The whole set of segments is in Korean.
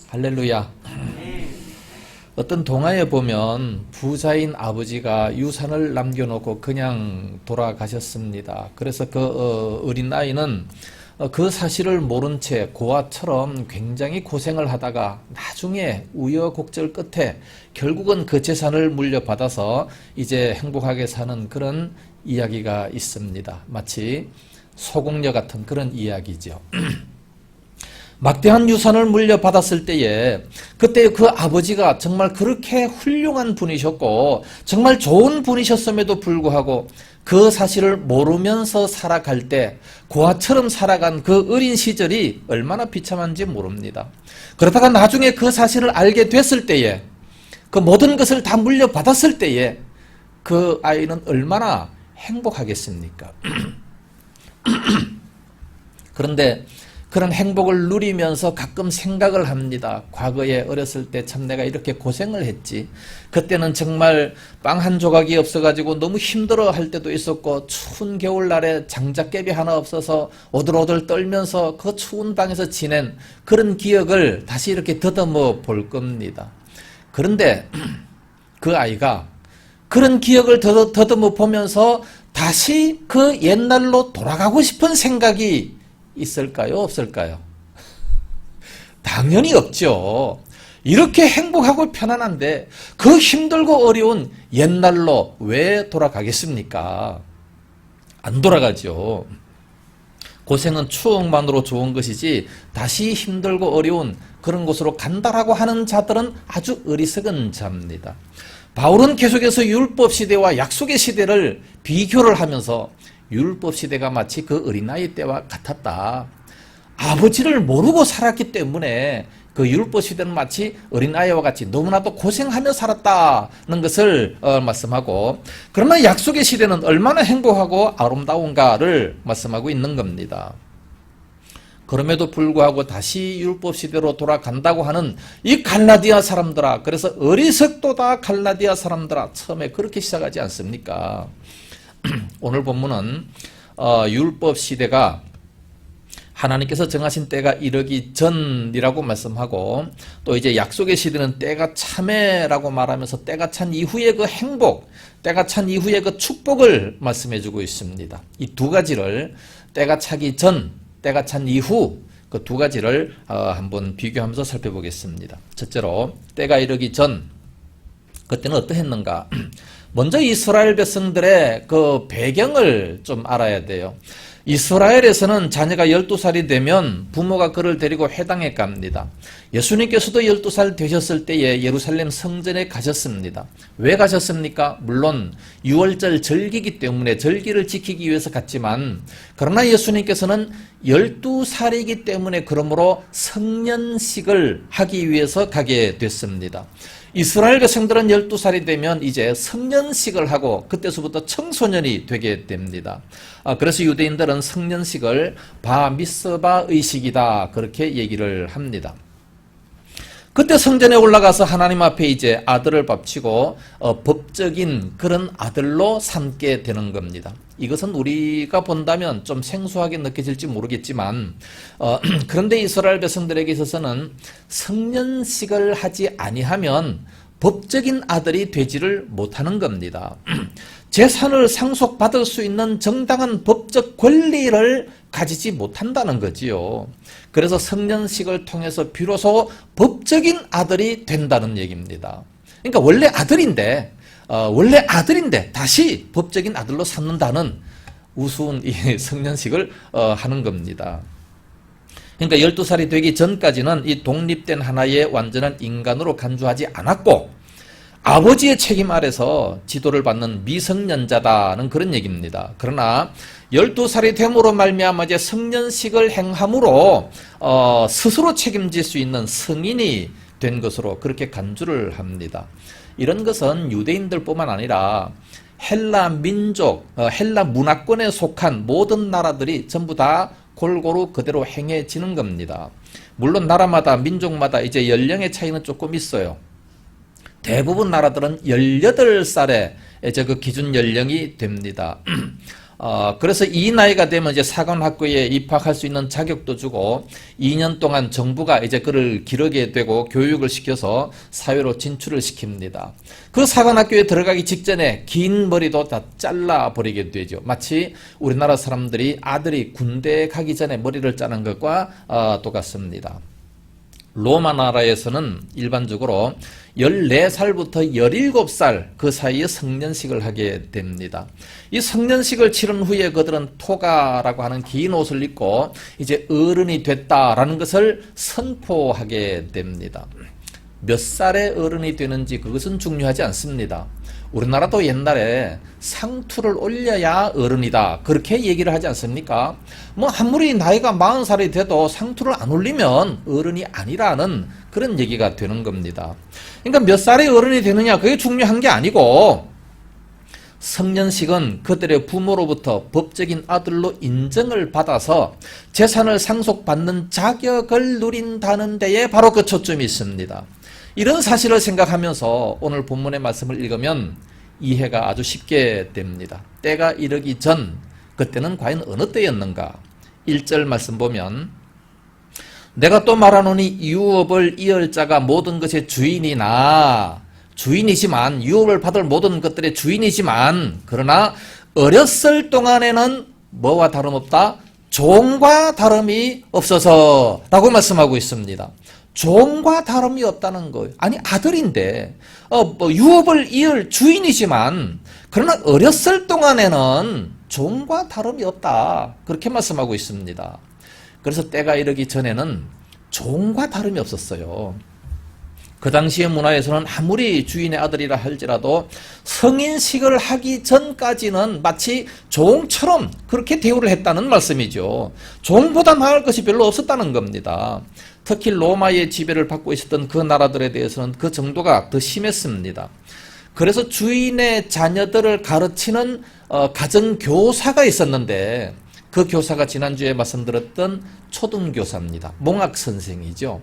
할렐루야. 어떤 동화에 보면 부자인 아버지가 유산을 남겨놓고 그냥 돌아가셨습니다. 그래서 그 어린 아이는 그 사실을 모른 채 고아처럼 굉장히 고생을 하다가 나중에 우여곡절 끝에 결국은 그 재산을 물려받아서 이제 행복하게 사는 그런 이야기가 있습니다. 마치 소공녀 같은 그런 이야기죠. 막대한 유산을 물려받았을 때에 그때 그 아버지가 정말 그렇게 훌륭한 분이셨고 정말 좋은 분이셨음에도 불구하고 그 사실을 모르면서 살아갈 때 고아처럼 살아간 그 어린 시절이 얼마나 비참한지 모릅니다. 그러다가 나중에 그 사실을 알게 됐을 때에 그 모든 것을 다 물려받았을 때에 그 아이는 얼마나 행복하겠습니까? 그런데 그런 행복을 누리면서 가끔 생각을 합니다. 과거에 어렸을 때 참 내가 이렇게 고생을 했지. 그때는 정말 빵 한 조각이 없어가지고 너무 힘들어 할 때도 있었고 추운 겨울날에 장작개비 하나 없어서 오들오들 떨면서 그 추운 방에서 지낸 그런 기억을 다시 이렇게 더듬어 볼 겁니다. 그런데 그 아이가 그런 기억을 더듬어 보면서 다시 그 옛날로 돌아가고 싶은 생각이 있을까요? 없을까요? 당연히 없죠. 이렇게 행복하고 편안한데 그 힘들고 어려운 옛날로 왜 돌아가겠습니까? 안 돌아가죠. 고생은 추억만으로 좋은 것이지 다시 힘들고 어려운 그런 곳으로 간다라고 하는 자들은 아주 어리석은 자입니다. 바울은 계속해서 율법 시대와 약속의 시대를 비교를 하면서 율법 시대가 마치 그 어린아이 때와 같았다. 아버지를 모르고 살았기 때문에 그 율법 시대는 마치 어린아이와 같이 너무나도 고생하며 살았다는 것을 말씀하고, 그러나 약속의 시대는 얼마나 행복하고 아름다운가를 말씀하고 있는 겁니다. 그럼에도 불구하고 다시 율법 시대로 돌아간다고 하는 이 갈라디아 사람들아, 그래서 어리석도다 갈라디아 사람들아, 처음에 그렇게 시작하지 않습니까? 오늘 본문은 율법 시대가 하나님께서 정하신 때가 이르기 전이라고 말씀하고, 또 이제 약속의 시대는 때가 참에라고 말하면서 때가 찬 이후의 그 행복, 때가 찬 이후의 그 축복을 말씀해 주고 있습니다. 이 두 가지를, 때가 차기 전, 때가 찬 이후, 그 두 가지를 한번 비교하면서 살펴보겠습니다. 첫째로 때가 이르기 전, 그때는 어떠했는가? 먼저 이스라엘 백성들의 그 배경을 좀 알아야 돼요. 이스라엘에서는 자녀가 12살이 되면 부모가 그를 데리고 회당에 갑니다. 예수님께서도 12살 되셨을 때에 예루살렘 성전에 가셨습니다. 왜 가셨습니까? 물론 유월절 절기이기 때문에 절기를 지키기 위해서 갔지만, 그러나 예수님께서는 12살이기 때문에 그러므로 성년식을 하기 위해서 가게 됐습니다. 이스라엘 백성들은 12살이 되면 이제 성년식을 하고 그때서부터 청소년이 되게 됩니다. 그래서 유대인들은 성년식을 바미스바 의식이다 그렇게 얘기를 합니다. 그때 성전에 올라가서 하나님 앞에 이제 아들을 바치고 법적인 그런 아들로 삼게 되는 겁니다. 이것은 우리가 본다면 좀 생소하게 느껴질지 모르겠지만 그런데 이스라엘 백성들에게 있어서는 성년식을 하지 아니하면 법적인 아들이 되지를 못하는 겁니다. 재산을 상속받을 수 있는 정당한 법적 권리를 가지지 못한다는 거지요. 그래서 성년식을 통해서 비로소 법적인 아들이 된다는 얘기입니다. 그러니까 원래 아들인데 다시 법적인 아들로 삼는다는 우스운 이 성년식을 하는 겁니다. 그러니까 12살이 되기 전까지는 이 독립된 하나의 완전한 인간으로 간주하지 않았고 아버지의 책임 아래서 지도를 받는 미성년자다는 그런 얘기입니다. 그러나 12살이 됨으로 말미암아 이제 성년식을 행함으로 스스로 책임질 수 있는 성인이 된 것으로 그렇게 간주를 합니다. 이런 것은 유대인들뿐만 아니라 헬라 민족, 헬라 문화권에 속한 모든 나라들이 전부 다 골고루 그대로 행해지는 겁니다. 물론 나라마다 민족마다 이제 연령의 차이는 조금 있어요. 대부분 나라들은 18살에 이제 그 기준 연령이 됩니다. 그래서 이 나이가 되면 이제 사관학교에 입학할 수 있는 자격도 주고 2년 동안 정부가 이제 그를 기르게 되고 교육을 시켜서 사회로 진출을 시킵니다. 그 사관학교에 들어가기 직전에 긴 머리도 다 잘라버리게 되죠. 마치 우리나라 사람들이 아들이 군대에 가기 전에 머리를 자른 것과 똑같습니다. 로마 나라에서는 일반적으로 14살부터 17살 그 사이에 성년식을 하게 됩니다. 이 성년식을 치른 후에 그들은 토가라고 하는 긴 옷을 입고 이제 어른이 됐다라는 것을 선포하게 됩니다. 몇 살에 어른이 되는지 그것은 중요하지 않습니다. 우리나라도 옛날에 상투를 올려야 어른이다 그렇게 얘기를 하지 않습니까? 뭐 아무리 나이가 40살이 돼도 상투를 안 올리면 어른이 아니라는 그런 얘기가 되는 겁니다. 그러니까 몇 살에 어른이 되느냐 그게 중요한 게 아니고 성년식은 그들의 부모로부터 법적인 아들로 인정을 받아서 재산을 상속받는 자격을 누린다는 데에 바로 그 초점이 있습니다. 이런 사실을 생각하면서 오늘 본문의 말씀을 읽으면 이해가 아주 쉽게 됩니다. 때가 이르기 전, 그때는 과연 어느 때였는가? 1절 말씀 보면 내가 또 말하노니 유업을 이을 자가 모든 것의 주인이나 주인이지만 유업을 받을 모든 것들의 주인이지만 그러나 어렸을 동안에는 뭐와 다름없다? 종과 다름이 없어서 라고 말씀하고 있습니다. 종과 다름이 없다는 거예요. 아니 아들인데 유업을 이을 주인이지만 그러나 어렸을 동안에는 종과 다름이 없다. 그렇게 말씀하고 있습니다. 그래서 때가 이르기 전에는 종과 다름이 없었어요. 그 당시의 문화에서는 아무리 주인의 아들이라 할지라도 성인식을 하기 전까지는 마치 종처럼 그렇게 대우를 했다는 말씀이죠. 종보다 나을 것이 별로 없었다는 겁니다. 특히 로마의 지배를 받고 있었던 그 나라들에 대해서는 그 정도가 더 심했습니다. 그래서 주인의 자녀들을 가르치는 가정교사가 있었는데 그 교사가 지난주에 말씀드렸던 초등교사입니다. 몽학선생이죠.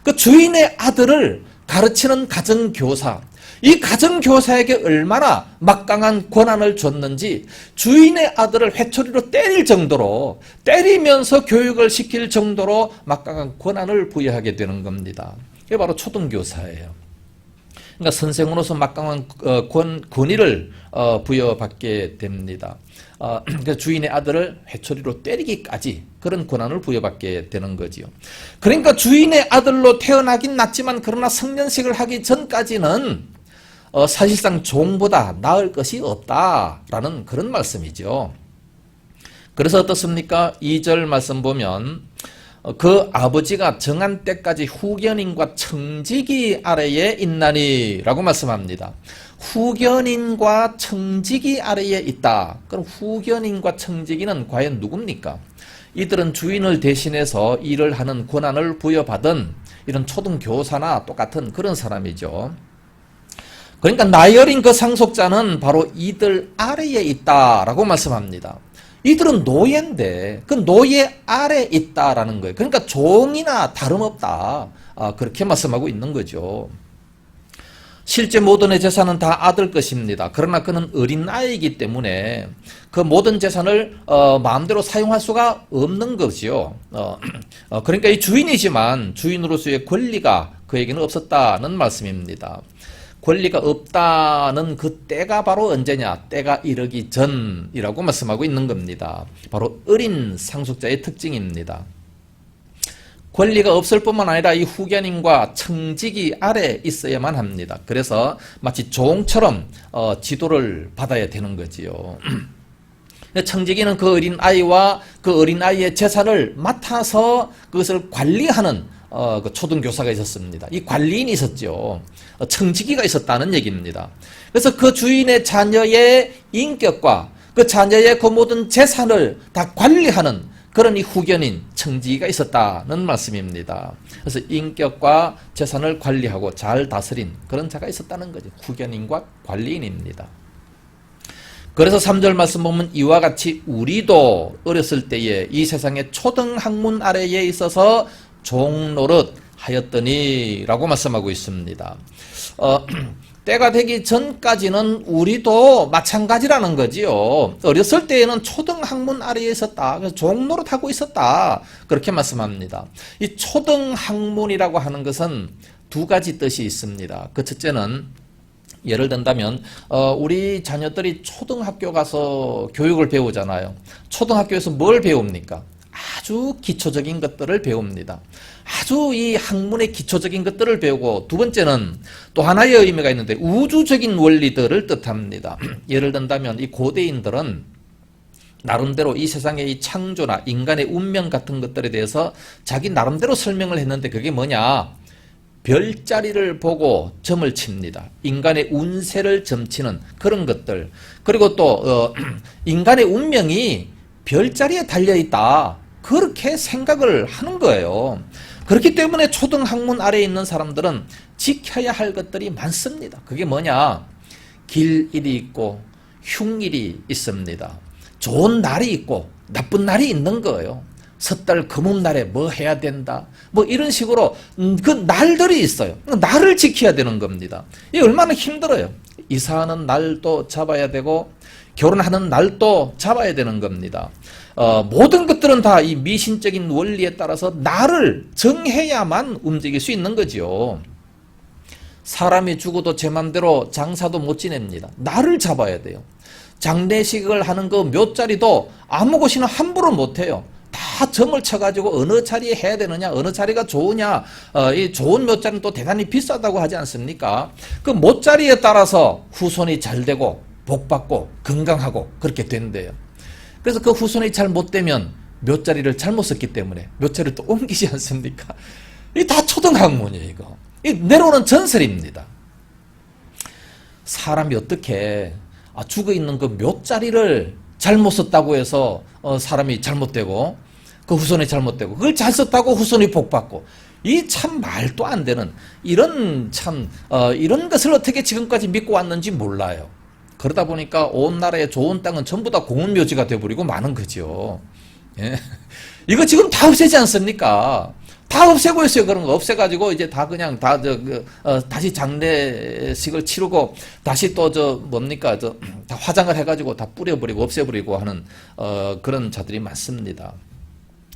그 주인의 아들을 가르치는 가정교사, 이 가정교사에게 얼마나 막강한 권한을 줬는지 주인의 아들을 회초리로 때릴 정도로 때리면서 교육을 시킬 정도로 막강한 권한을 부여하게 되는 겁니다. 이게 바로 초등교사예요. 그러니까 선생으로서 막강한 권위를 부여받게 됩니다. 그러니까 주인의 아들을 회초리로 때리기까지 그런 권한을 부여받게 되는 거지요. 그러니까 주인의 아들로 태어나긴 났지만 그러나 성년식을 하기 전까지는 사실상 종보다 나을 것이 없다라는 그런 말씀이죠. 그래서 어떻습니까? 2절 말씀 보면 그 아버지가 정한 때까지 후견인과 청지기 아래에 있나니 라고 말씀합니다. 후견인과 청지기 아래에 있다. 그럼 후견인과 청지기는 과연 누굽니까? 이들은 주인을 대신해서 일을 하는 권한을 부여받은 이런 초등교사나 똑같은 그런 사람이죠. 그러니까 나이 어린 그 상속자는 바로 이들 아래에 있다라고 말씀합니다. 이들은 노예인데 그 노예 아래에 있다라는 거예요. 그러니까 종이나 다름없다. 그렇게 말씀하고 있는 거죠. 실제 모든의 재산은 다 아들 것입니다. 그러나 그는 어린 아이이기 때문에 그 모든 재산을 마음대로 사용할 수가 없는 거죠. 그러니까 이 주인이지만 주인으로서의 권리가 그에게는 없었다는 말씀입니다. 권리가 없다는 그 때가 바로 언제냐? 때가 이르기 전이라고 말씀하고 있는 겁니다. 바로 어린 상속자의 특징입니다. 권리가 없을 뿐만 아니라 이 후견인과 청지기 아래 있어야만 합니다. 그래서 마치 종처럼 지도를 받아야 되는 거지요. 청지기는 그 어린 아이와 그 어린 아이의 재산을 맡아서 그것을 관리하는 그 초등교사가 있었습니다. 이 관리인이 있었죠. 청지기가 있었다는 얘기입니다. 그래서 그 주인의 자녀의 인격과 그 자녀의 그 모든 재산을 다 관리하는 그런 이 후견인, 청지기가 있었다는 말씀입니다. 그래서 인격과 재산을 관리하고 잘 다스린 그런 자가 있었다는 거죠. 후견인과 관리인입니다. 그래서 3절 말씀 보면 이와 같이 우리도 어렸을 때에 이 세상의 초등학문 아래에 있어서 종노릇, 하였더니 라고 말씀하고 있습니다. 때가 되기 전까지는 우리도 마찬가지라는 거지요. 어렸을 때에는 초등학문 아래에 있었다. 그래서 종노릇 하고 있었다. 그렇게 말씀합니다. 이 초등학문이라고 하는 것은 두 가지 뜻이 있습니다. 그 첫째는 예를 든다면 우리 자녀들이 초등학교 가서 교육을 배우잖아요. 초등학교에서 뭘 배웁니까? 아주 기초적인 것들을 배웁니다. 아주 이 학문의 기초적인 것들을 배우고, 두 번째는 또 하나의 의미가 있는데 우주적인 원리들을 뜻합니다. 예를 든다면 이 고대인들은 나름대로 이 세상의 이 창조나 인간의 운명 같은 것들에 대해서 자기 나름대로 설명을 했는데, 그게 뭐냐? 별자리를 보고 점을 칩니다. 인간의 운세를 점치는 그런 것들. 그리고 또 인간의 운명이 별자리에 달려있다. 그렇게 생각을 하는 거예요. 그렇기 때문에 초등학문 아래에 있는 사람들은 지켜야 할 것들이 많습니다. 그게 뭐냐? 길일이 있고 흉일이 있습니다. 좋은 날이 있고 나쁜 날이 있는 거예요. 섣달 금음날에 뭐 해야 된다. 뭐 이런 식으로 그 날들이 있어요. 날을 지켜야 되는 겁니다. 이게 얼마나 힘들어요. 이사하는 날도 잡아야 되고 결혼하는 날도 잡아야 되는 겁니다. 모든 것들은 다 이 미신적인 원리에 따라서 날을 정해야만 움직일 수 있는 거죠. 사람이 죽어도 제 맘대로 장사도 못 지냅니다. 날을 잡아야 돼요. 장례식을 하는 그 묘자리도 아무 곳이나 함부로 못 해요. 다 점을 쳐가지고 어느 자리에 해야 되느냐, 어느 자리가 좋으냐, 이 좋은 묘자리는 또 대단히 비싸다고 하지 않습니까? 그 묘자리에 따라서 후손이 잘 되고 복받고 건강하고 그렇게 된대요. 그래서 그 후손이 잘 못되면 묘자리를 잘못 썼기 때문에 묘자리를 또 옮기지 않습니까? 이 다 초등학문이에요, 이거. 이 내려오는 전설입니다. 사람이 어떻게 죽어 있는 그 묘자리를 잘못 썼다고 해서 사람이 잘못되고 그 후손이 잘못되고, 그걸 잘 썼다고 후손이 복받고, 이 참 말도 안 되는 이런 이런 것을 어떻게 지금까지 믿고 왔는지 몰라요. 그러다 보니까 온 나라의 좋은 땅은 전부 다 공원묘지가 되어버리고 마는 거죠. 예. 이거 지금 다 없애지 않습니까? 다 없애고 있어요. 그런 거 없애가지고 이제 다 그냥 다시 장례식을 치르고 다시 또 다 화장을 해가지고 다 뿌려버리고 없애버리고 하는 그런 자들이 많습니다.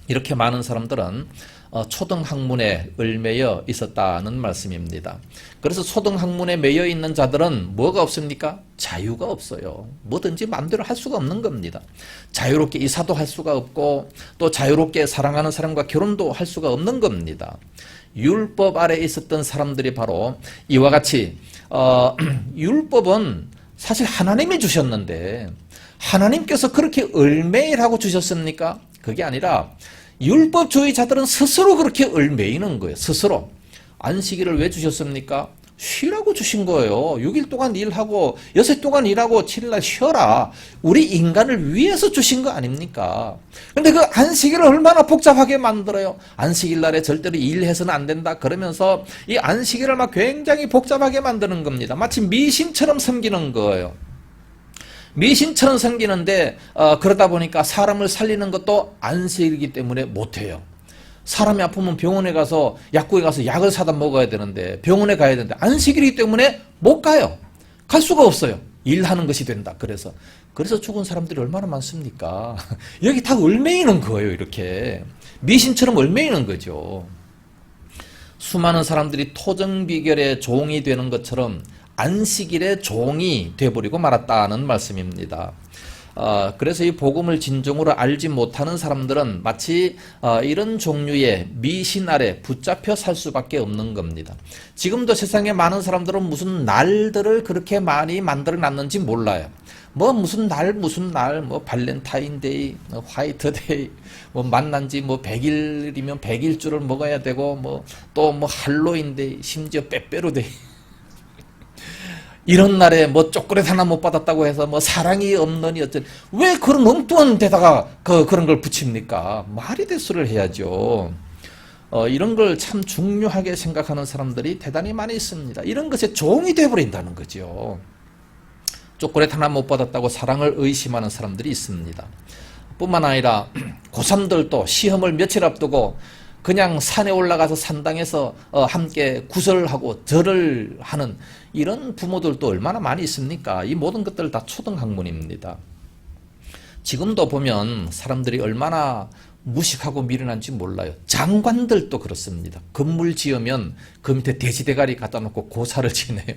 이렇게 많은 사람들은 초등학문에 얽매여 있었다는 말씀입니다. 그래서 초등학문에 매여 있는 자들은 뭐가 없습니까? 자유가 없어요. 뭐든지 마음대로 할 수가 없는 겁니다. 자유롭게 이사도 할 수가 없고 또 자유롭게 사랑하는 사람과 결혼도 할 수가 없는 겁니다. 율법 아래에 있었던 사람들이 바로 이와 같이 율법은 사실 하나님이 주셨는데 하나님께서 그렇게 얽매이라고 주셨습니까? 그게 아니라 율법주의자들은 스스로 그렇게 얽매이는 거예요. 스스로. 안식일을 왜 주셨습니까? 쉬라고 주신 거예요. 6일 동안 일하고 6일 동안 일하고 7일날 쉬어라. 우리 인간을 위해서 주신 거 아닙니까? 근데 그 안식일을 얼마나 복잡하게 만들어요. 안식일날에 절대로 일해서는 안 된다. 그러면서 이 안식일을 막 굉장히 복잡하게 만드는 겁니다. 마치 미신처럼 섬기는 거예요. 미신처럼 생기는데 그러다 보니까 사람을 살리는 것도 안식이기 때문에 못해요. 사람이 아프면 병원에 가서 약국에 가서 약을 사다 먹어야 되는데 병원에 가야 되는데 안식일이기 때문에 못 가요. 갈 수가 없어요. 일하는 것이 된다. 그래서 죽은 사람들이 얼마나 많습니까? 여기 다 얽매이는 거예요. 이렇게 미신처럼 얽매이는 거죠. 수많은 사람들이 토정비결의 종이 되는 것처럼 안식일의 종이 되어버리고 말았다는 말씀입니다. 그래서 이 복음을 진정으로 알지 못하는 사람들은 마치 이런 종류의 미신 아래 붙잡혀 살 수밖에 없는 겁니다. 지금도 세상에 많은 사람들은 무슨 날들을 그렇게 많이 만들어 놨는지 몰라요. 뭐 무슨 날 뭐 발렌타인데이, 화이트데이, 뭐 만난 지 뭐 100일이면 100일주를 먹어야 되고 뭐 또 뭐 할로윈데이, 심지어 빼빼로데이. 이런 날에 뭐 초콜릿 하나 못 받았다고 해서 뭐 사랑이 없느니 어쨌든 왜 그런 엉뚱한 데다가 그런 걸 붙입니까? 말이 대수를 해야죠. 이런 걸 참 중요하게 생각하는 사람들이 대단히 많이 있습니다. 이런 것에 종이 되어버린다는 거죠. 초콜릿 하나 못 받았다고 사랑을 의심하는 사람들이 있습니다. 뿐만 아니라 고3들도 시험을 며칠 앞두고 그냥 산에 올라가서 산당에서 함께 구설하고 절을 하는 이런 부모들도 얼마나 많이 있습니까? 이 모든 것들 다 초등학문입니다. 지금도 보면 사람들이 얼마나 무식하고 미련한지 몰라요. 장관들도 그렇습니다. 건물 지으면 그 밑에 돼지대가리 갖다 놓고 고사를 지내요.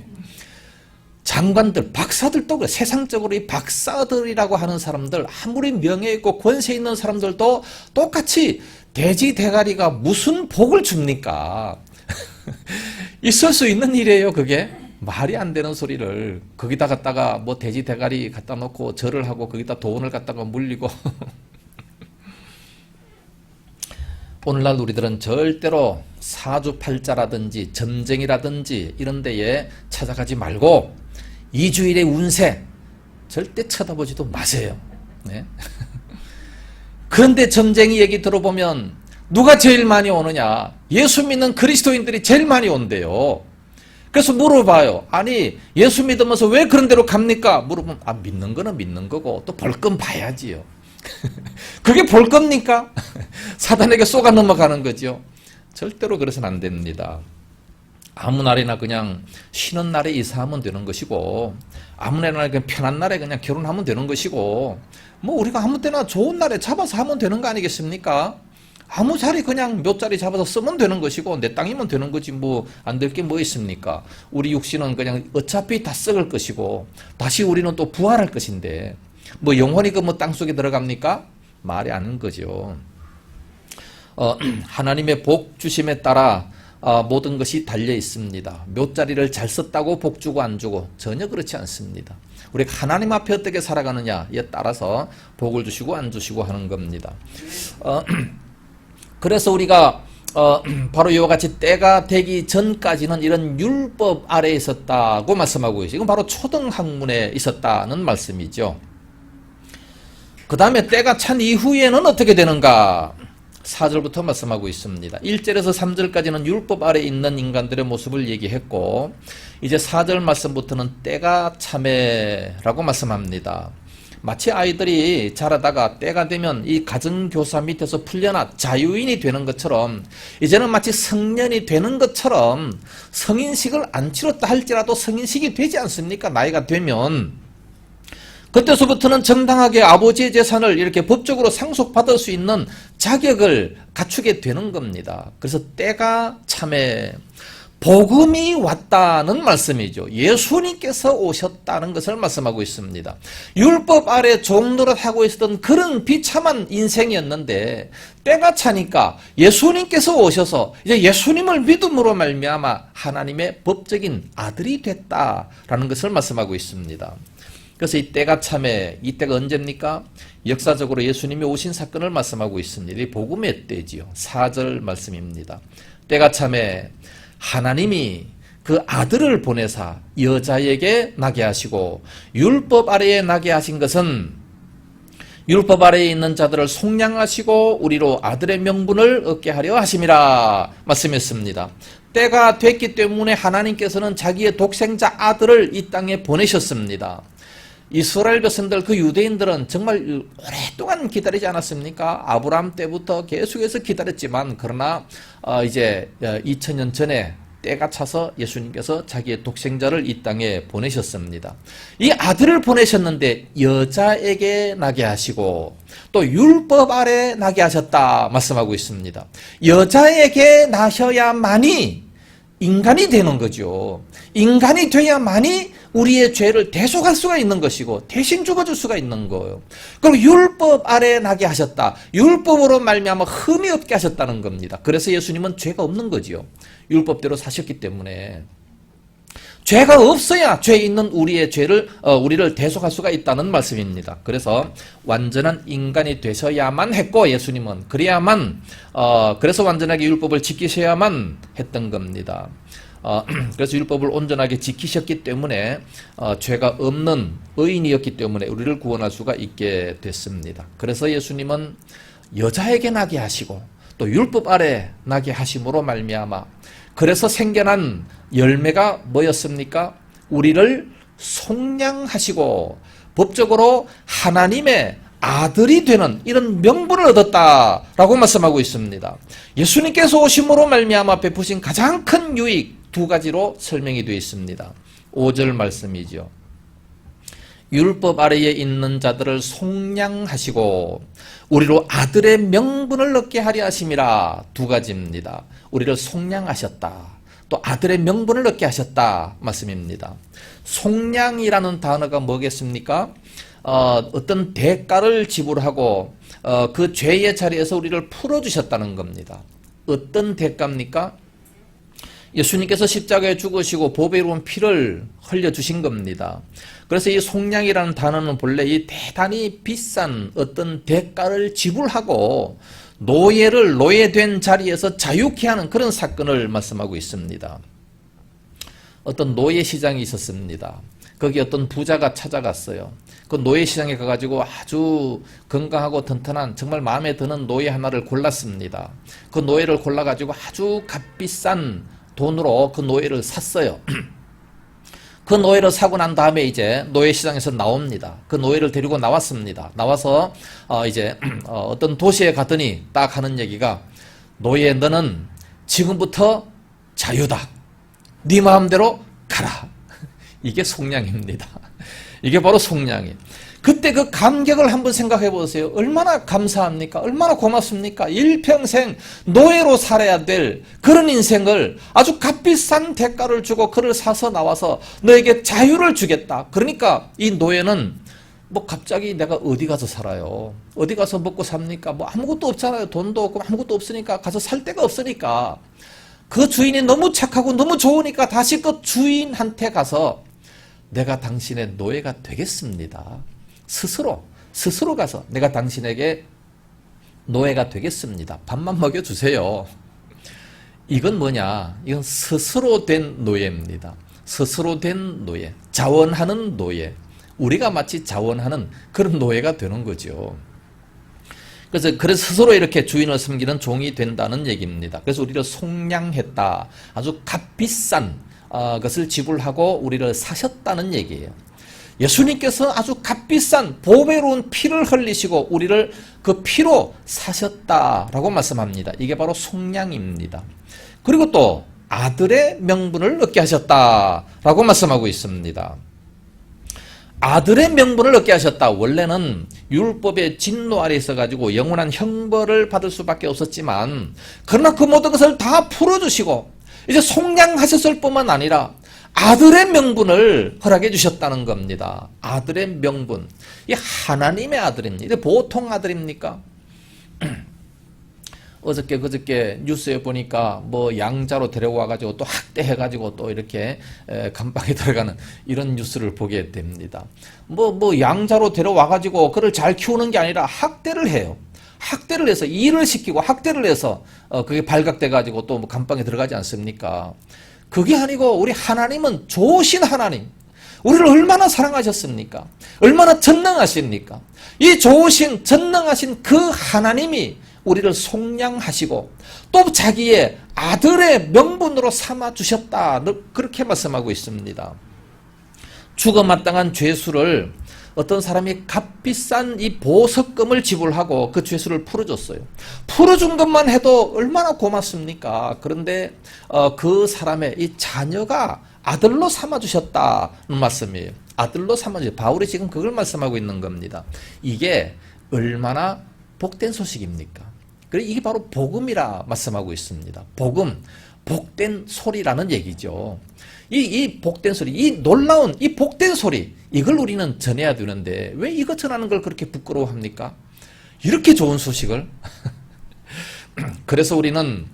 장관들, 박사들도 그래. 세상적으로 이 박사들이라고 하는 사람들, 아무리 명예 있고 권세 있는 사람들도 똑같이 돼지 대가리가 무슨 복을 줍니까? 있을 수 있는 일이에요, 그게. 말이 안 되는 소리를 거기다 갖다가 뭐 돼지 대가리 갖다 놓고 절을 하고 거기다 돈을 갖다가 물리고. 오늘날 우리들은 절대로 사주팔자라든지 점쟁이라든지 이런 데에 찾아가지 말고 이주일의 운세 절대 쳐다보지도 마세요. 네? 그런데 점쟁이 얘기 들어보면 누가 제일 많이 오느냐? 예수 믿는 그리스도인들이 제일 많이 온대요. 그래서 물어봐요. 아니 예수 믿으면서 왜 그런 데로 갑니까? 물어보면 믿는 거는 믿는 거고 또 볼 건 봐야지요. 그게 볼 겁니까? 사단에게 쏘가 넘어가는 거죠. 절대로 그래서는 안 됩니다. 아무 날이나 그냥 쉬는 날에 이사하면 되는 것이고 아무 날이나 그냥 편한 날에 그냥 결혼하면 되는 것이고 뭐 우리가 아무 때나 좋은 날에 잡아서 하면 되는 거 아니겠습니까? 아무 자리 그냥 몇 자리 잡아서 쓰면 되는 것이고 내 땅이면 되는 거지 뭐 안 될 게 뭐 있습니까? 우리 육신은 그냥 어차피 다 썩을 것이고 다시 우리는 또 부활할 것인데 뭐 영혼이 그 뭐 땅속에 들어갑니까? 말이 안 하는 거죠. 하나님의 복 주심에 따라 모든 것이 달려 있습니다. 몇 자리를 잘 썼다고 복 주고 안 주고 전혀 그렇지 않습니다. 우리가 하나님 앞에 어떻게 살아가느냐에 따라서 복을 주시고 안 주시고 하는 겁니다. 그래서 우리가 바로 이와 같이 때가 되기 전까지는 이런 율법 아래에 있었다고 말씀하고 있어요. 이건 바로 초등학문에 있었다는 말씀이죠. 그 다음에 때가 찬 이후에는 어떻게 되는가? 4절부터 말씀하고 있습니다. 1절에서 3절까지는 율법 아래에 있는 인간들의 모습을 얘기했고 이제 4절 말씀부터는 때가 참에라고 말씀합니다. 마치 아이들이 자라다가 때가 되면 이 가정교사 밑에서 풀려나 자유인이 되는 것처럼 이제는 마치 성년이 되는 것처럼 성인식을 안 치렀다 할지라도 성인식이 되지 않습니까? 나이가 되면. 그때서부터는 정당하게 아버지의 재산을 이렇게 법적으로 상속받을 수 있는 자격을 갖추게 되는 겁니다. 그래서 때가 참에 복음이 왔다는 말씀이죠. 예수님께서 오셨다는 것을 말씀하고 있습니다. 율법 아래 종노릇하고 있었던 그런 비참한 인생이었는데 때가 차니까 예수님께서 오셔서 이제 예수님을 믿음으로 말미암아 하나님의 법적인 아들이 됐다라는 것을 말씀하고 있습니다. 그래서 이 때가 참에 이 때가 언제입니까? 역사적으로 예수님이 오신 사건을 말씀하고 있습니다. 이 복음의 때지요. 4절 말씀입니다. 때가 참에 하나님이 그 아들을 보내사 여자에게 나게 하시고 율법 아래에 나게 하신 것은 율법 아래에 있는 자들을 속량하시고 우리로 아들의 명분을 얻게 하려 하심이라 말씀했습니다. 때가 됐기 때문에 하나님께서는 자기의 독생자 아들을 이 땅에 보내셨습니다. 이스라엘 백성들 그 유대인들은 정말 오랫동안 기다리지 않았습니까? 아브라함 때부터 계속해서 기다렸지만 그러나 이제 2000년 전에 때가 차서 예수님께서 자기의 독생자를 이 땅에 보내셨습니다. 이 아들을 보내셨는데 여자에게 나게 하시고 또 율법 아래 나게 하셨다 말씀하고 있습니다. 여자에게 나셔야만이 인간이 되는 거죠. 인간이 돼야만이 우리의 죄를 대속할 수가 있는 것이고 대신 죽어줄 수가 있는 거예요. 그리고 율법 아래 나게 하셨다. 율법으로 말미암아 흠이 없게 하셨다는 겁니다. 그래서 예수님은 죄가 없는 거지요. 율법대로 사셨기 때문에 죄가 없어야 죄 있는 우리의 죄를 우리를 대속할 수가 있다는 말씀입니다. 그래서 완전한 인간이 되셔야만 했고 예수님은 그래야만 그래서 완전하게 율법을 지키셔야만 했던 겁니다. 그래서 율법을 온전하게 지키셨기 때문에 죄가 없는 의인이었기 때문에 우리를 구원할 수가 있게 됐습니다. 그래서 예수님은 여자에게 나게 하시고 또 율법 아래 나게 하심으로 말미암아 그래서 생겨난 열매가 뭐였습니까? 우리를 속량하시고 법적으로 하나님의 아들이 되는 이런 명분을 얻었다라고 말씀하고 있습니다. 예수님께서 오심으로 말미암아 베푸신 가장 큰 유익 두 가지로 설명이 되어 있습니다. 5절 말씀이죠. 율법 아래에 있는 자들을 속량하시고 우리로 아들의 명분을 얻게 하려 하심이라. 두 가지입니다. 우리를 속량하셨다. 또 아들의 명분을 얻게 하셨다 말씀입니다. 속량이라는 단어가 뭐겠습니까? 어떤 대가를 지불하고 그 죄의 자리에서 우리를 풀어주셨다는 겁니다. 어떤 대가입니까? 예수님께서 십자가에 죽으시고 보배로운 피를 흘려주신 겁니다. 그래서 이 속량이라는 단어는 본래 이 대단히 비싼 어떤 대가를 지불하고 노예된 자리에서 자유케 하는 그런 사건을 말씀하고 있습니다. 어떤 노예 시장이 있었습니다. 거기 어떤 부자가 찾아갔어요. 그 노예 시장에 가가지고 아주 건강하고 튼튼한 정말 마음에 드는 노예 하나를 골랐습니다. 그 노예를 골라가지고 아주 값비싼 돈으로 그 노예를 샀어요. 그 노예를 사고 난 다음에 이제 노예 시장에서 나옵니다. 그 노예를 데리고 나왔습니다. 나와서 이제 어떤 도시에 갔더니 딱 하는 얘기가, 노예 너는 지금부터 자유다. 네 마음대로 가라. 이게 속량입니다. 이게 바로 속량이에요. 그때 그 감격을 한번 생각해 보세요. 얼마나 감사합니까? 얼마나 고맙습니까? 일평생 노예로 살아야 될 그런 인생을 아주 값비싼 대가를 주고 그를 사서 나와서 너에게 자유를 주겠다. 그러니까 이 노예는 뭐 갑자기 내가 어디 가서 살아요? 어디 가서 먹고 삽니까? 뭐 아무것도 없잖아요. 돈도 없고 아무것도 없으니까 가서 살 데가 없으니까 그 주인이 너무 착하고 너무 좋으니까 다시 그 주인한테 가서 내가 당신의 노예가 되겠습니다. 스스로 가서 내가 당신에게 노예가 되겠습니다. 밥만 먹여주세요. 이건 뭐냐? 이건 스스로 된 노예입니다. 스스로 된 노예, 자원하는 노예. 우리가 마치 자원하는 그런 노예가 되는 거죠. 그래서 스스로 이렇게 주인을 섬기는 종이 된다는 얘기입니다. 그래서 우리를 속량했다. 아주 값비싼 것을 지불하고 우리를 사셨다는 얘기예요. 예수님께서 아주 값비싼 보배로운 피를 흘리시고 우리를 그 피로 사셨다라고 말씀합니다. 이게 바로 속량입니다. 그리고 또 아들의 명분을 얻게 하셨다라고 말씀하고 있습니다. 아들의 명분을 얻게 하셨다. 원래는 율법의 진노 아래 있어가지고 영원한 형벌을 받을 수밖에 없었지만, 그러나 그 모든 것을 다 풀어주시고 이제 속량하셨을 뿐만 아니라 아들의 명분을 허락해 주셨다는 겁니다. 아들의 명분. 이 하나님의 아들입니다. 보통 아들입니까? 그저께 뉴스에 보니까 뭐 양자로 데려와가지고 또 학대해가지고 또 이렇게 감방에 들어가는 이런 뉴스를 보게 됩니다. 뭐 양자로 데려와가지고 그를 잘 키우는 게 아니라 학대를 해요. 학대를 해서 일을 시키고 학대를 해서 그게 발각돼가지고 또 뭐 감방에 들어가지 않습니까? 그게 아니고 우리 하나님은 좋으신 하나님, 우리를 얼마나 사랑하셨습니까? 얼마나 전능하십니까? 이 좋으신 전능하신 그 하나님이 우리를 속량하시고 또 자기의 아들의 명분으로 삼아주셨다, 그렇게 말씀하고 있습니다. 죽어마땅한 죄수를 어떤 사람이 값비싼 이 보석금을 지불하고 그 죄수를 풀어줬어요. 풀어준 것만 해도 얼마나 고맙습니까? 그런데 그 사람의 이 자녀가 아들로 삼아주셨다는 말씀이에요. 아들로 삼아주셨다. 바울이 지금 그걸 말씀하고 있는 겁니다. 이게 얼마나 복된 소식입니까? 그래서 이게 바로 복음이라 말씀하고 있습니다. 복음, 복된 소리라는 얘기죠. 이 복된 소리, 이 놀라운 이 복된 소리, 이걸 우리는 전해야 되는데 왜 이것 전하는 걸 그렇게 부끄러워합니까? 이렇게 좋은 소식을. 그래서 우리는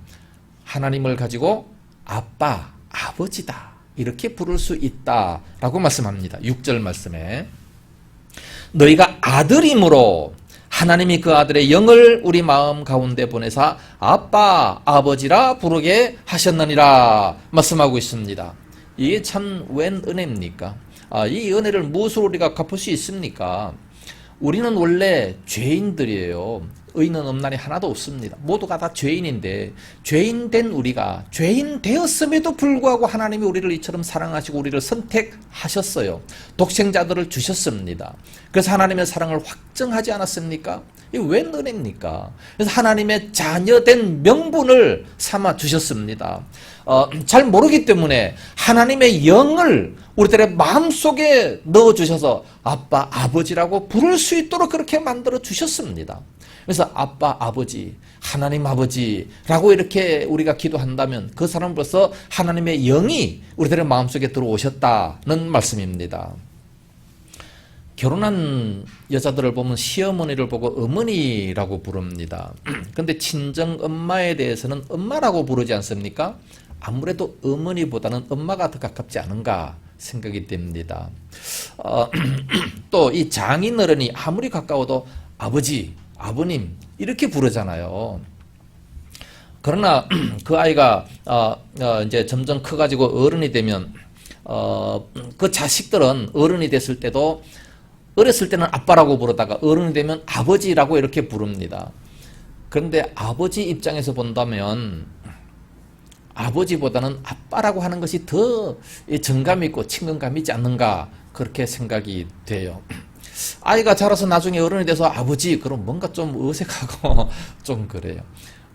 하나님을 가지고 아빠, 아버지다 이렇게 부를 수 있다라고 말씀합니다. 6절 말씀에 너희가 아들이므로 하나님이 그 아들의 영을 우리 마음 가운데 보내사 아빠, 아버지라 부르게 하셨느니라 말씀하고 있습니다. 이게 참 웬 은혜입니까? 이 은혜를 무엇으로 우리가 갚을 수 있습니까? 우리는 원래 죄인들이에요. 의인은 없나니 하나도 없습니다. 모두가 다 죄인인데 죄인된 우리가 죄인 되었음에도 불구하고 하나님이 우리를 이처럼 사랑하시고 우리를 선택하셨어요. 독생자들을 주셨습니다. 그래서 하나님의 사랑을 확증하지 않았습니까? 이게 웬 은혜입니까? 그래서 하나님의 자녀된 명분을 삼아 주셨습니다. 잘 모르기 때문에 하나님의 영을 우리들의 마음속에 넣어주셔서 아빠, 아버지라고 부를 수 있도록 그렇게 만들어 주셨습니다. 그래서 아빠, 아버지, 하나님 아버지라고 이렇게 우리가 기도한다면 그 사람으로서 하나님의 영이 우리들의 마음속에 들어오셨다는 말씀입니다. 결혼한 여자들을 보면 시어머니를 보고 어머니라고 부릅니다. 그런데 친정 엄마에 대해서는 엄마라고 부르지 않습니까? 아무래도 어머니보다는 엄마가 더 가깝지 않은가 생각이 됩니다. 또 이 장인어른이 아무리 가까워도 아버지, 아버님 이렇게 부르잖아요. 그러나 그 아이가 이제 점점 커가지고 어른이 되면 그 자식들은 어른이 됐을 때도 어렸을 때는 아빠라고 부르다가 어른이 되면 아버지라고 이렇게 부릅니다. 그런데 아버지 입장에서 본다면 아버지보다는 아빠라고 하는 것이 더 정감 있고 친근감 있지 않는가 그렇게 생각이 돼요. 아이가 자라서 나중에 어른이 돼서 아버지 그럼 뭔가 좀 어색하고 좀 그래요.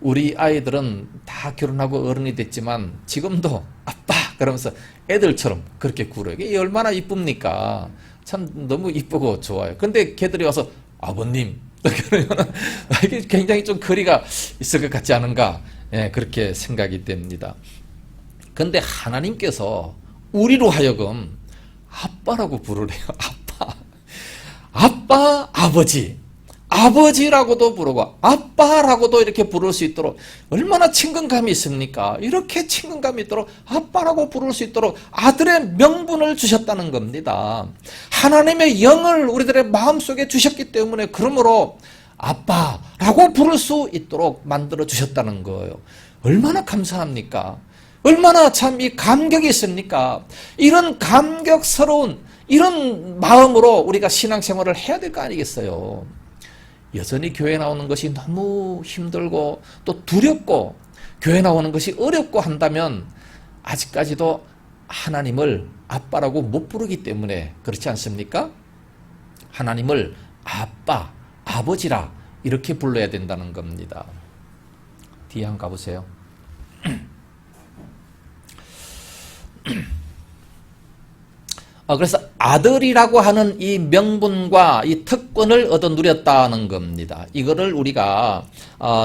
우리 아이들은 다 결혼하고 어른이 됐지만 지금도 아빠 그러면서 애들처럼 그렇게 굴어요. 이게 얼마나 이쁩니까? 참 너무 이쁘고 좋아요. 근데 걔들이 와서 아버님 그러면 이게 굉장히 좀 거리가 있을 것 같지 않은가? 예, 그렇게 생각이 됩니다. 근데 하나님께서 우리로 하여금 아빠라고 부르래요. 아빠, 아버지. 아버지라고도 부르고 아빠라고도 이렇게 부를 수 있도록 얼마나 친근감이 있습니까? 이렇게 친근감이 있도록 아빠라고 부를 수 있도록 아들의 명분을 주셨다는 겁니다. 하나님의 영을 우리들의 마음속에 주셨기 때문에 그러므로 아빠라고 부를 수 있도록 만들어 주셨다는 거예요. 얼마나 감사합니까? 얼마나 참 이 감격이 있습니까? 이런 감격스러운 이런 마음으로 우리가 신앙생활을 해야 될 거 아니겠어요? 여전히 교회 나오는 것이 너무 힘들고 또 두렵고 교회 나오는 것이 어렵고 한다면 아직까지도 하나님을 아빠라고 못 부르기 때문에 그렇지 않습니까? 하나님을 아빠, 아버지라 이렇게 불러야 된다는 겁니다. 뒤에 한번 가보세요. 그래서 아들이라고 하는 이 명분과 이 특권을 얻어 누렸다는 겁니다. 이거를 우리가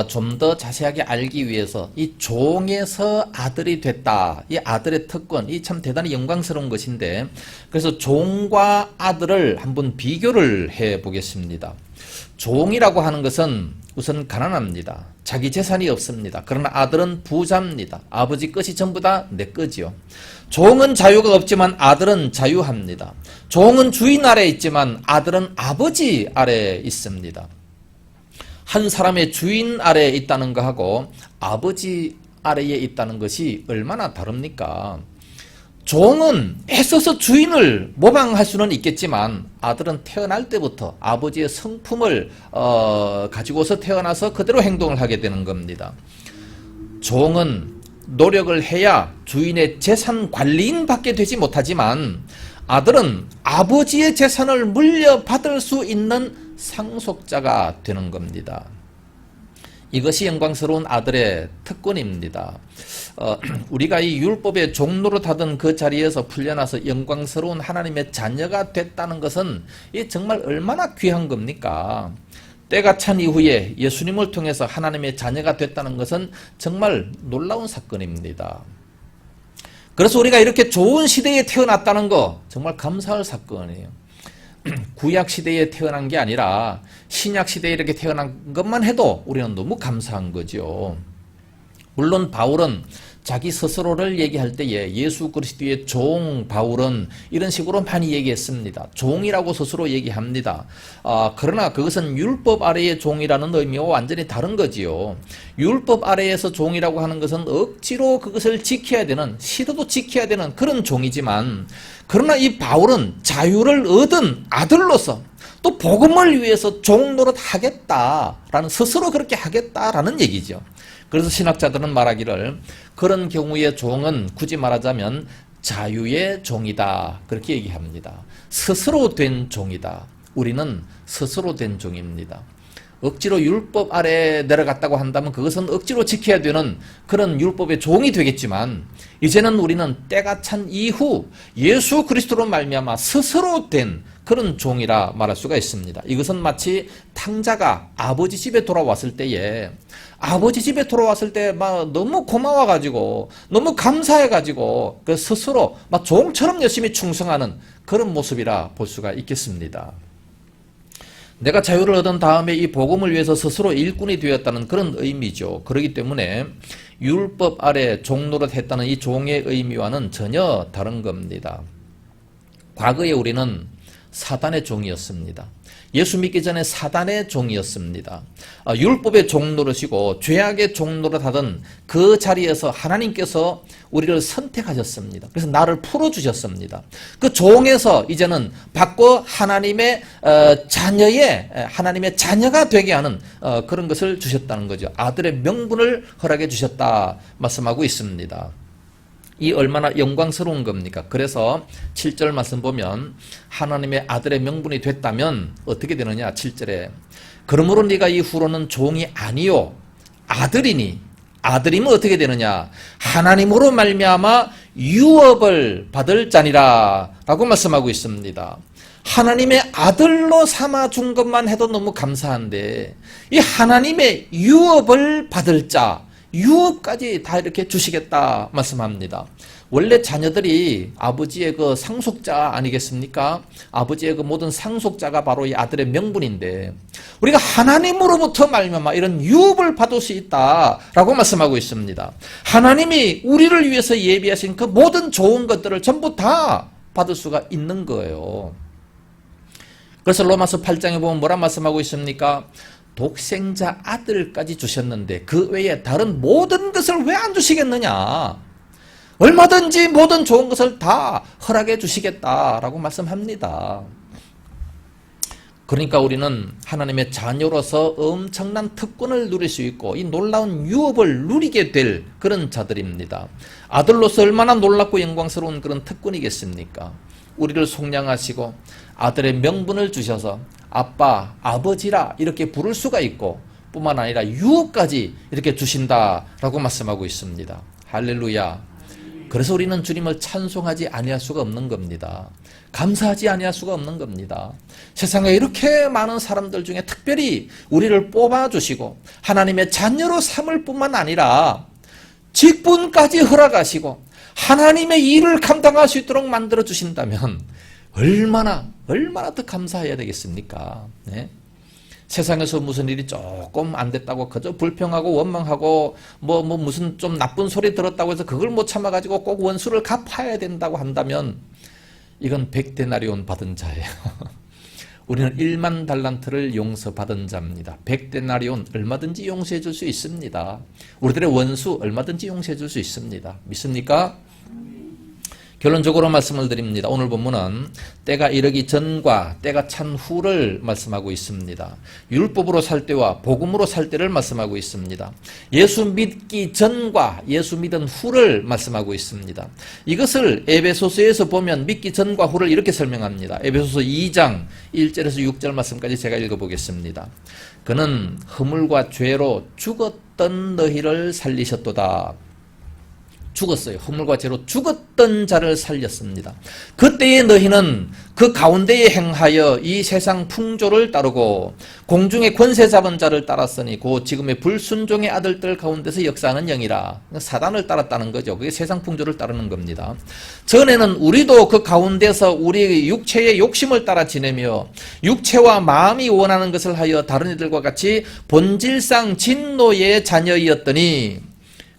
좀 더 자세하게 알기 위해서 이 종에서 아들이 됐다. 이 아들의 특권, 이 참 대단히 영광스러운 것인데 그래서 종과 아들을 한번 비교를 해 보겠습니다. 종이라고 하는 것은 우선 가난합니다. 자기 재산이 없습니다. 그러나 아들은 부자입니다. 아버지 것이 전부 다 내 거지요. 종은 자유가 없지만 아들은 자유합니다. 종은 주인 아래에 있지만 아들은 아버지 아래에 있습니다. 한 사람의 주인 아래에 있다는 것하고 아버지 아래에 있다는 것이 얼마나 다릅니까? 종은 애써서 주인을 모방할 수는 있겠지만 아들은 태어날 때부터 아버지의 성품을 가지고서 태어나서 그대로 행동을 하게 되는 겁니다. 종은 노력을 해야 주인의 재산 관리인 밖에 되지 못하지만 아들은 아버지의 재산을 물려받을 수 있는 상속자가 되는 겁니다. 이것이 영광스러운 아들의 특권입니다. 우리가 이 율법의 종노릇하던 그 자리에서 풀려나서 영광스러운 하나님의 자녀가 됐다는 것은 이 정말 얼마나 귀한 겁니까? 때가 찬 이후에 예수님을 통해서 하나님의 자녀가 됐다는 것은 정말 놀라운 사건입니다. 그래서 우리가 이렇게 좋은 시대에 태어났다는 거 정말 감사할 사건이에요. 구약 시대에 태어난 게 아니라 신약 시대에 이렇게 태어난 것만 해도 우리는 너무 감사한 거죠. 물론 바울은 자기 스스로를 얘기할 때에 예수 그리스도의 종 바울은 이런 식으로 많이 얘기했습니다. 종이라고 스스로 얘기합니다. 그러나 그것은 율법 아래의 종이라는 의미와 완전히 다른 거지요. 율법 아래에서 종이라고 하는 것은 억지로 그것을 지켜야 되는, 시도도 지켜야 되는 그런 종이지만, 그러나 이 바울은 자유를 얻은 아들로서 또 복음을 위해서 종 노릇 하겠다라는, 스스로 그렇게 하겠다라는 얘기죠. 그래서 신학자들은 말하기를 그런 경우에 종은 굳이 말하자면 자유의 종이다, 그렇게 얘기합니다. 스스로 된 종이다. 우리는 스스로 된 종입니다. 억지로 율법 아래 내려갔다고 한다면 그것은 억지로 지켜야 되는 그런 율법의 종이 되겠지만, 이제는 우리는 때가 찬 이후 예수 그리스도로 말미암아 스스로 된 그런 종이라 말할 수가 있습니다. 이것은 마치 탕자가 아버지 집에 돌아왔을 때에, 아버지 집에 돌아왔을 때 막 너무 고마워가지고 너무 감사해가지고 그 스스로 막 종처럼 열심히 충성하는 그런 모습이라 볼 수가 있겠습니다. 내가 자유를 얻은 다음에 이 복음을 위해서 스스로 일꾼이 되었다는 그런 의미죠. 그렇기 때문에 율법 아래 종노릇 했다는 이 종의 의미와는 전혀 다른 겁니다. 과거에 우리는 사단의 종이었습니다. 예수 믿기 전에 사단의 종이었습니다. 율법의 종노릇이고 죄악의 종노릇하던 그 자리에서 하나님께서 우리를 선택하셨습니다. 그래서 나를 풀어주셨습니다. 그 종에서 이제는 바꿔 하나님의 자녀가 되게 하는 그런 것을 주셨다는 거죠. 아들의 명분을 허락해 주셨다 말씀하고 있습니다. 이 얼마나 영광스러운 겁니까? 그래서 7절 말씀 보면 하나님의 아들의 명분이 됐다면 어떻게 되느냐? 7절에 그러므로 네가 이후로는 종이 아니요 아들이니, 아들이면 어떻게 되느냐? 하나님으로 말미암아 유업을 받을 자니라 라고 말씀하고 있습니다. 하나님의 아들로 삼아 준 것만 해도 너무 감사한데 이 하나님의 유업을 받을 자, 유업까지 다 이렇게 주시겠다 말씀합니다. 원래 자녀들이 아버지의 그 상속자 아니겠습니까? 아버지의 그 모든 상속자가 바로 이 아들의 명분인데 우리가 하나님으로부터 말미암아 이런 유업을 받을 수 있다라고 말씀하고 있습니다. 하나님이 우리를 위해서 예비하신 그 모든 좋은 것들을 전부 다 받을 수가 있는 거예요. 그래서 로마서 8장에 보면 뭐라 말씀하고 있습니까? 독생자 아들까지 주셨는데 그 외에 다른 모든 것을 왜 안 주시겠느냐? 얼마든지 모든 좋은 것을 다 허락해 주시겠다라고 말씀합니다. 그러니까 우리는 하나님의 자녀로서 엄청난 특권을 누릴 수 있고 이 놀라운 유업을 누리게 될 그런 자들입니다. 아들로서 얼마나 놀랍고 영광스러운 그런 특권이겠습니까? 우리를 속량하시고 아들의 명분을 주셔서 아빠, 아버지라 이렇게 부를 수가 있고 뿐만 아니라 유업까지 이렇게 주신다라고 말씀하고 있습니다. 할렐루야. 그래서 우리는 주님을 찬송하지 아니할 수가 없는 겁니다. 감사하지 아니할 수가 없는 겁니다. 세상에 이렇게 많은 사람들 중에 특별히 우리를 뽑아주시고 하나님의 자녀로 삼을 뿐만 아니라 직분까지 허락하시고 하나님의 일을 감당할 수 있도록 만들어 주신다면 얼마나 더 감사해야 되겠습니까? 네? 세상에서 무슨 일이 조금 안 됐다고 그저 불평하고 원망하고 뭐 무슨 좀 나쁜 소리 들었다고 해서 그걸 못 참아가지고 꼭 원수를 갚아야 된다고 한다면 이건 100데나리온 받은 자예요. 우리는 1만 달란트를 용서받은 자입니다. 100데나리온 얼마든지 용서해 줄 수 있습니다. 우리들의 원수 얼마든지 용서해 줄 수 있습니다. 믿습니까? 결론적으로 말씀을 드립니다. 오늘 본문은 때가 이르기 전과 때가 찬 후를 말씀하고 있습니다. 율법으로 살 때와 복음으로 살 때를 말씀하고 있습니다. 예수 믿기 전과 예수 믿은 후를 말씀하고 있습니다. 이것을 에베소서에서 보면 믿기 전과 후를 이렇게 설명합니다. 에베소서 2장 1절에서 6절 말씀까지 제가 읽어보겠습니다. 그는 허물과 죄로 죽었던 너희를 살리셨도다. 죽었어요. 허물과 죄로 죽었던 자를 살렸습니다. 그때의 너희는 그 가운데에 행하여 이 세상 풍조를 따르고 공중의 권세 잡은 자를 따랐으니 곧 지금의 불순종의 아들들 가운데서 역사하는 영이라. 사단을 따랐다는 거죠. 그게 세상 풍조를 따르는 겁니다. 전에는 우리도 그 가운데서 우리 육체의 욕심을 따라 지내며 육체와 마음이 원하는 것을 하여 다른 이들과 같이 본질상 진노의 자녀이었더니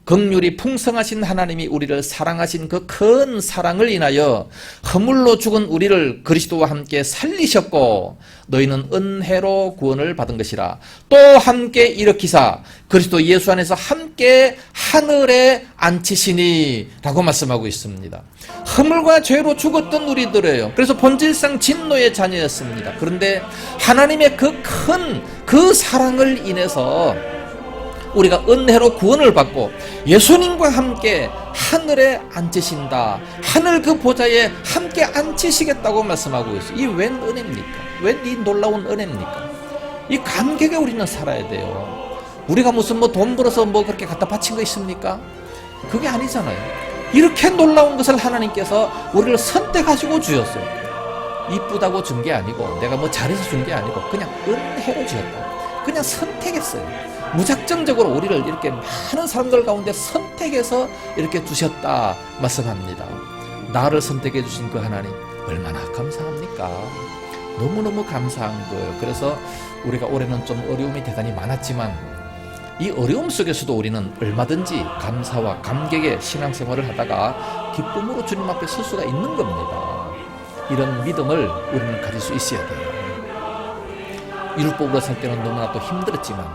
긍휼이 풍성하신 하나님이 우리를 사랑하신 그 큰 사랑을 인하여 허물로 죽은 우리를 그리스도와 함께 살리셨고 너희는 은혜로 구원을 받은 것이라. 또 함께 일으키사 그리스도 예수 안에서 함께 하늘에 앉히시니 라고 말씀하고 있습니다. 허물과 죄로 죽었던 우리들이에요. 그래서 본질상 진노의 자녀였습니다. 그런데 하나님의 그 사랑을 인해서 우리가 은혜로 구원을 받고 예수님과 함께 하늘에 앉으신다. 하늘 그 보좌에 함께 앉히시겠다고 말씀하고 있어요. 이 웬 은혜입니까? 웬 이 놀라운 은혜입니까? 이 감격에 우리는 살아야 돼요. 우리가 무슨 돈 벌어서 그렇게 갖다 바친 거 있습니까? 그게 아니잖아요. 이렇게 놀라운 것을 하나님께서 우리를 선택하시고 주셨어요. 이쁘다고 준 게 아니고 내가 잘해서 준 게 아니고 그냥 은혜로 주셨다. 그냥 선택했어요. 무작정적으로 우리를 이렇게 많은 사람들 가운데 선택해서 이렇게 주셨다 말씀합니다. 나를 선택해 주신 그 하나님 얼마나 감사합니까? 너무너무 감사한 거예요. 그래서 우리가 올해는 좀 어려움이 대단히 많았지만 이 어려움 속에서도 우리는 얼마든지 감사와 감격의 신앙생활을 하다가 기쁨으로 주님 앞에 설 수가 있는 겁니다. 이런 믿음을 우리는 가질 수 있어야 돼요. 율법으로 살 때는 너무나 또 힘들었지만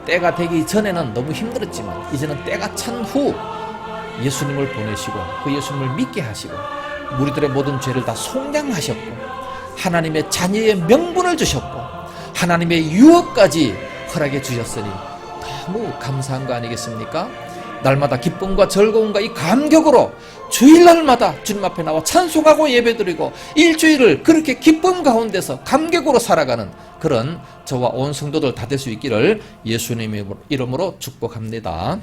때가 되기 전에는 너무 힘들었지만 이제는 때가 찬 후 예수님을 보내시고 그 예수님을 믿게 하시고 우리들의 모든 죄를 다 속량하셨고 하나님의 자녀의 명분을 주셨고 하나님의 유업까지 허락해 주셨으니 너무 감사한 거 아니겠습니까? 날마다 기쁨과 즐거움과 이 감격으로 주일날마다 주님 앞에 나와 찬송하고 예배드리고 일주일을 그렇게 기쁨 가운데서 감격으로 살아가는 그런 저와 온 성도들 다 될 수 있기를 예수님의 이름으로 축복합니다.